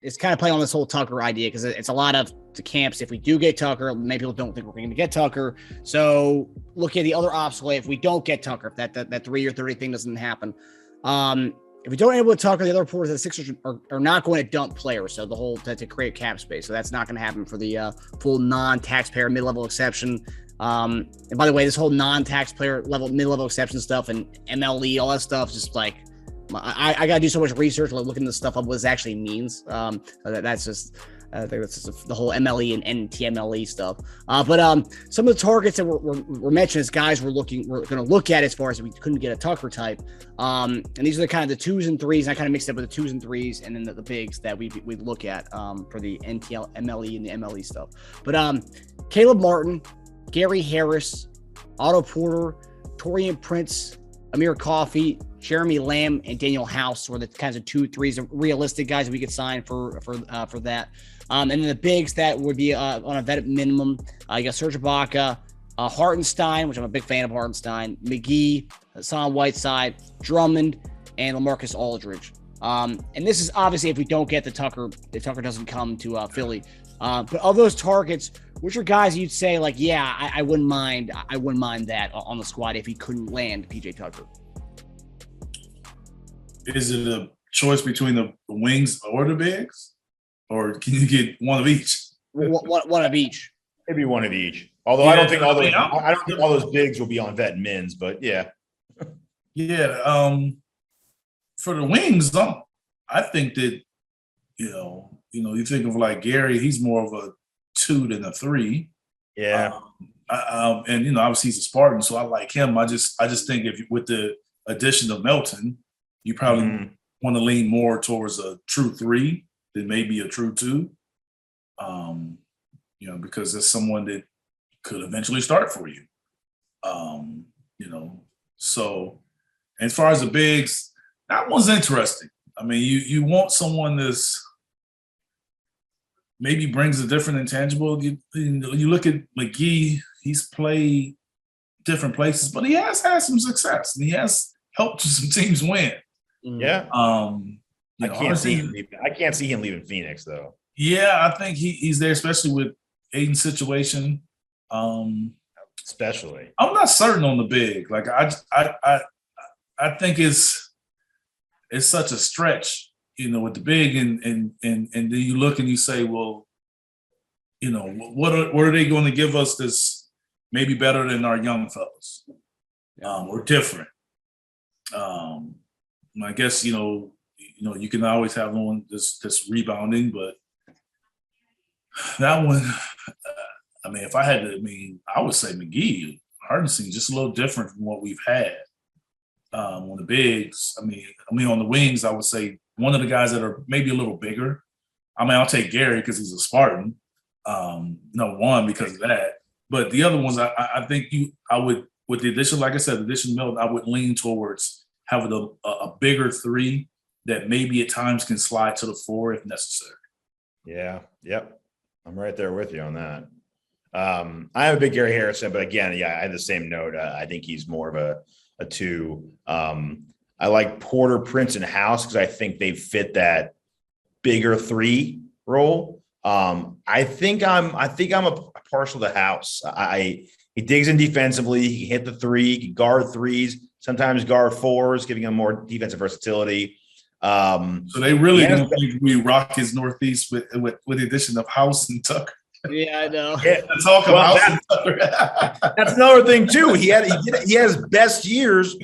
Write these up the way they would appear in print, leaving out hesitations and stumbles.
it's kind of playing on this whole Tucker idea because it's a lot of the camps. If we do get Tucker, many people don't think we're going to get Tucker. So look at the other obstacle. If we don't get Tucker, if that 3 year 30 thing doesn't happen, if we don't enable Tucker, the other reporters of the Sixers are not going to dump players. So the whole to create cap space. So that's not going to happen for the full non-taxpayer mid-level exception. And by the way, this whole non-taxpayer level mid-level exception stuff and MLE, all that stuff, just like I got to do so much research, like looking this stuff up, what this actually means. That's just. I think that's just the whole MLE and TMLE stuff. But some of the targets that were mentioned as guys we're going to look at as far as we couldn't get a Tucker type. And these are the kind of the 2s and 3s. I kind of mixed up with the 2s and 3s and then the bigs that we look at for the NTL, MLE and the MLE stuff. But Caleb Martin, Gary Harris, Otto Porter, Torian Prince, Amir Coffey, Jeremy Lamb, and Danuel House were the kinds of 2, 3s of realistic guys that we could sign for that. And then the bigs that would be on a vet minimum, you got Serge Ibaka, Hartenstein, which I'm a big fan of Hartenstein, McGee, Hassan Whiteside, Drummond, and LaMarcus Aldridge. And this is obviously if we don't get if Tucker doesn't come to Philly. But of those targets, which are guys you'd say like, yeah, I wouldn't mind that on the squad if he couldn't land PJ Tucker? Is it a choice between the wings or the bigs? Or can you get one of each? One of each. Maybe one of each. Although I don't think all those bigs will be on vet and mins, but yeah. Yeah. For the wings, I think that, you think of like Gary, he's more of a 2 than a 3. Yeah. And obviously he's a Spartan, so I like him. I just think if with the addition of Melton, you probably want to lean more towards a true 3 than maybe a true 2. Because there's someone that could eventually start for you. So as far as the bigs, that one's interesting. I mean, you want someone that's maybe brings a different intangible. You look at McGee, he's played different places, but he has had some success and he has helped some teams win. Yeah. I can't see him leaving Phoenix though. Yeah, I think he's there, especially with Aiden's situation. Especially, I'm not certain on the big. Like I think it's such a stretch, with the big, and then you look and you say, well, what are they going to give us that's maybe better than our young fellas, or different? I guess you can always have one that's rebounding, but that one, if I had to, I would say McGee. Hardenstein just a little different from what we've had on the bigs. On the wings, I would say one of the guys that are maybe a little bigger. I'll take Gary because he's a Spartan. One because of that, but the other ones, I think I would, with the addition, like I said, the addition of Melton, I would lean towards having a bigger 3 that maybe at times can slide to the 4 if necessary. Yeah. Yep. I'm right there with you on that. I am a big Gary Harrison, but again, I had the same note. I think he's more of a 2. I like Porter, Prince, and House because I think they fit that bigger 3 role. I think I'm a partial to House. He digs in defensively. He can hit the 3, he can guard 3s, sometimes guard 4s, giving him more defensive versatility. So they really don't think we rock his Northeast with the addition of House and Tucker. Yeah, I know. Yeah. Talk about House and Tucker. That's another thing too. He had his best years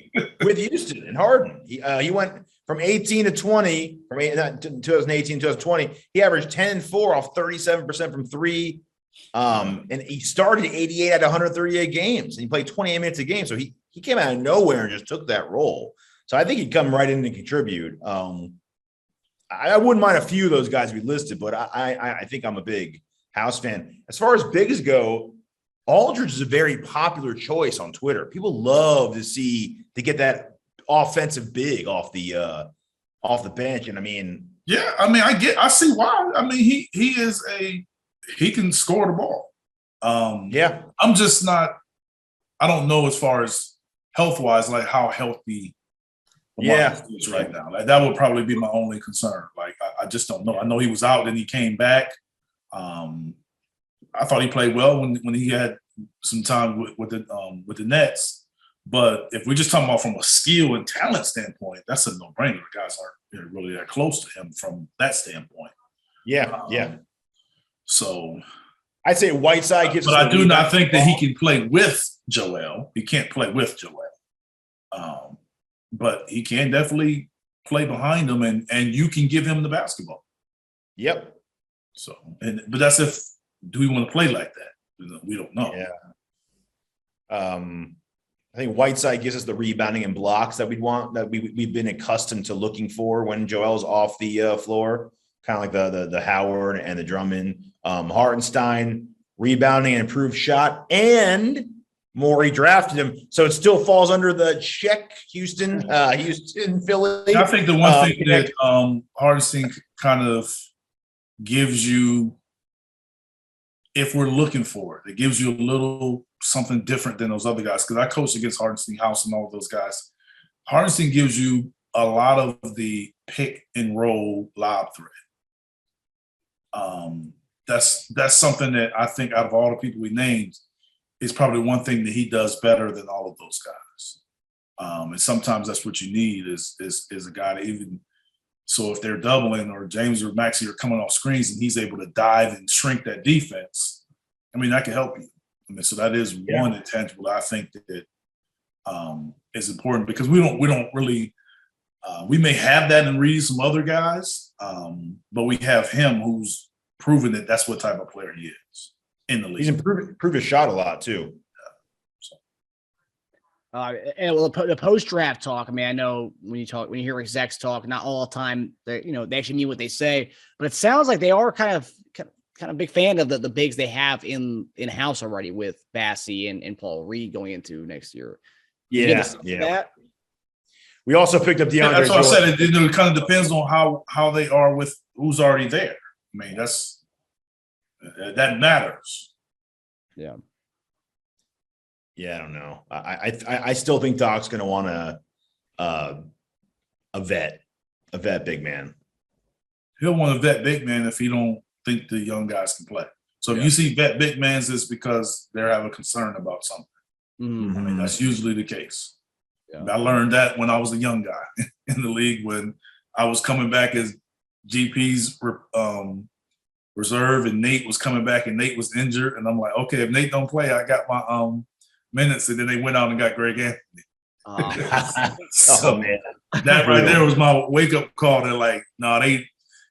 with Houston and Harden. He went from 18 to 20, from 2018 to 2020. He averaged 10 and 4 off 37% from 3. And he started 88 at 138 games, and he played 28 minutes a game. So he came out of nowhere and just took that role. So I think he'd come right in and contribute. I wouldn't mind a few of those guys we listed, but I think I'm a big House fan. As far as bigs go, Aldridge is a very popular choice on Twitter. People love to get that offensive big off the bench. And I see why. He can score the ball. I'm just not. I don't know as far as health wise, like how healthy Yeah. Right now. Like, that would probably be my only concern. Like, I just don't know. I know he was out and he came back. I thought he played well when he had some time with the Nets. But if we're just talking about from a skill and talent standpoint, that's a no-brainer. The guys aren't really that close to him from that standpoint. Yeah. So I'd say Whiteside gives. But I do not think that he can play with Joel. He can't play with Joel. But he can definitely play behind him, and you can give him the basketball. Yep. So, but that's if do we want to play like that? We don't know. Yeah. I think Whiteside gives us the rebounding and blocks that we'd want, that we've been accustomed to looking for when Joel's off the floor, kind of like the Howard and the Drummond. Hartenstein, rebounding and improved shot, and Morey drafted him, so it still falls under the check. Houston, Philly. I think the one thing that Hartenstein kind of gives you, if we're looking for it gives you a little something different than those other guys. Because I coached against Hartenstein, House, and all of those guys. Hartenstein gives you a lot of the pick and roll lob threat. That's something that I think out of all the people we named is probably one thing that he does better than all of those guys. And sometimes that's what you need is a guy to even. So if they're doubling or James or Maxey are coming off screens and he's able to dive and shrink that defense, I mean, that can help you. I mean, so that is one intangible I think that is important, because we don't really we may have that in Reed, some other guys, but we have him who's proven that that's what type of player he is in the league. He's improved his shot a lot too. And the post-draft talk, I mean, I know when you hear execs talk, not all the time, they actually mean what they say, but it sounds like they are kind of big fan of the bigs they have in house already with Bassey and Paul Reed going into next year. Yeah. That? We also picked up DeAndre. That's what I said. It kind of depends on how they are with who's already there. I mean, that matters. Yeah. Yeah, I don't know. I still think Doc's going to want a vet big man. He'll want a vet big man if he don't think the young guys can play. So if you see vet big mans, it's because they have a concern about something. Mm-hmm. I mean, that's usually the case. Yeah. I learned that when I was a young guy in the league, when I was coming back as GP's reserve and Nate was coming back and Nate was injured. And I'm like, okay, if Nate don't play, I got my minutes. And then they went out and got Greg Anthony. So man. That right there was my wake-up call. They're like, no, it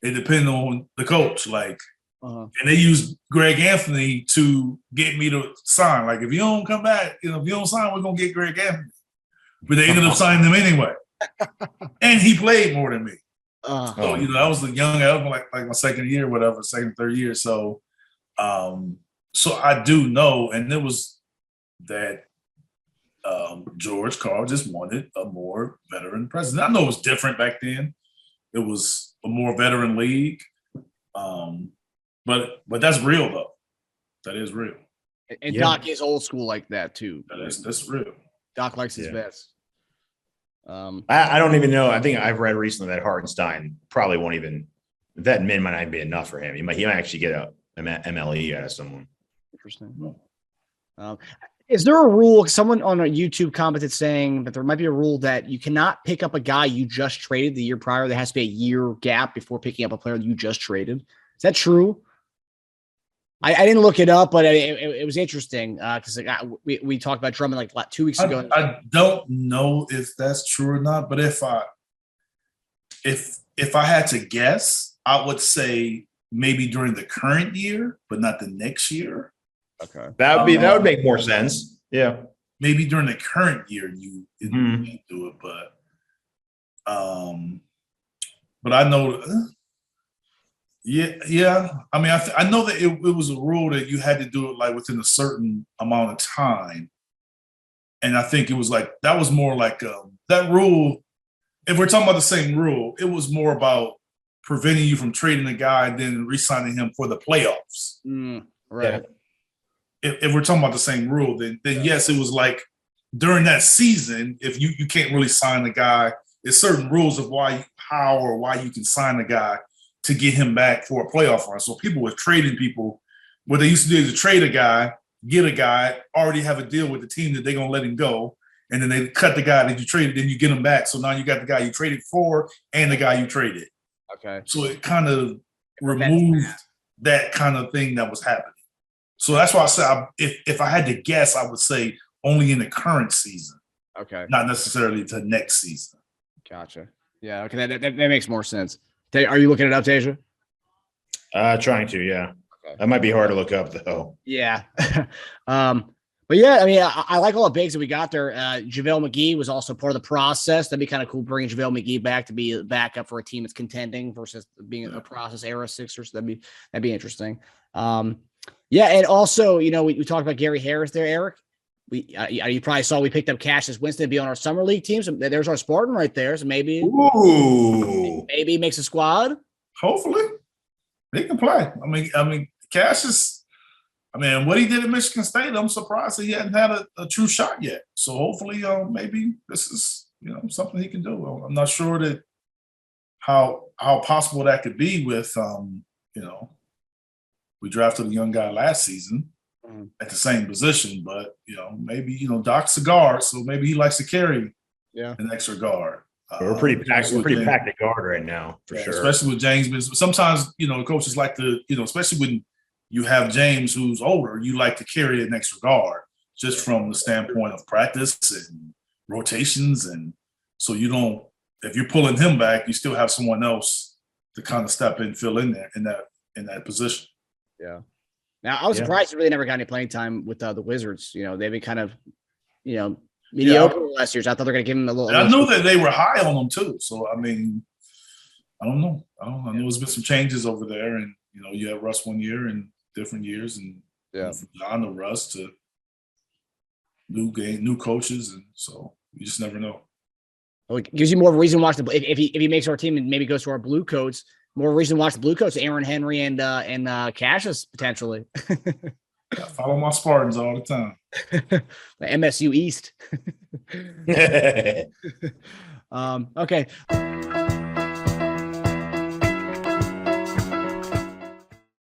depends on the coach. Like, and they used Greg Anthony to get me to sign. Like, if you don't come back, if you don't sign, we're going to get Greg Anthony. But they ended up signing him anyway. And he played more than me. So, I was young. I was like my second year, whatever, third year. So, so I do know, and it was that George Karl just wanted a more veteran president. I know it was different back then. It was a more veteran league. But that's real, though. That is real. And Doc is old school like that, too. That's real. Doc likes his vets. I don't even know. I think I've read recently that Hartenstein probably won't even – that min might not be enough for him. He might actually get an MLE out of someone. Interesting. Is there a rule? Someone on a YouTube commented saying that there might be a rule that you cannot pick up a guy you just traded the year prior. There has to be a year gap before picking up a player you just traded. Is that true? I didn't look it up, but it was interesting because we talked about Drummond like 2 weeks ago. I don't know if that's true or not, but if I had to guess, I would say maybe during the current year, but not the next year. Okay, that would make more sense. Yeah, maybe during the current year you do it, but I know. Yeah. I mean, I know that it was a rule that you had to do it like within a certain amount of time, and I think it was like that was more like that rule. If we're talking about the same rule, it was more about preventing you from trading a guy and then re-signing him for the playoffs. Right. If we're talking about the same rule, then yes, it was like during that season, if you can't really sign a guy, it's certain rules of why you can sign a guy to get him back for a playoff run. So people were trading people. What they used to do is to trade a guy, get a guy, already have a deal with the team that they're gonna let him go, and then they cut the guy that you traded, then you get him back. So now you got the guy you traded for and the guy you traded. Okay. So it kind of removed that kind of thing that was happening. So that's why I said if I had to guess, I would say only in the current season. Okay. Not necessarily to next season. Gotcha. Yeah. Okay. That makes more sense. Are you looking it up, Teja? Trying to, yeah. Okay. That might be hard to look up though. Yeah. But yeah, I mean, I like all the bigs that we got there. JaVale McGee was also part of the process. That'd be kind of cool bringing JaVale McGee back to be a backup for a team that's contending versus being a process era Sixers. That'd be interesting. Yeah, and also, you know, we talked about Gary Harris there, Eric. You probably saw we picked up Cassius Winston to be on our summer league team. So there's our Spartan right there. So maybe he makes a squad. Hopefully, he can play. I mean, Cassius. I mean, what he did at Michigan State, I'm surprised he hadn't had a true shot yet. So hopefully, maybe this is something he can do. I'm not sure that how possible that could be with we drafted a young guy last season at the same position, but maybe Doc's a guard, so maybe he likes to carry an extra guard. We're pretty packed. We're pretty packed at guard right now, for sure. Especially with James. Sometimes coaches like to especially when you have James who's older, you like to carry an extra guard just from the standpoint of practice and rotations. And so if you're pulling him back, you still have someone else to kind of step in, fill in there in that position. Yeah. Now I was surprised he really never got any playing time with the Wizards. They've been kind of, mediocre last year. So I thought they're going to give him a little. And I knew that they were high on him too. So, I mean, I don't know. I know there's been some changes over there, and you have Russ one year and different years, and from John to Russ to new coaches, and so you just never know. Well, it gives you more of a reason to watch if he makes our team and maybe goes to our Blue Coats, more reason to watch the Blue Coats, Aaron Henry and Cassius potentially. Follow my Spartans all the time. The MSU East. Okay.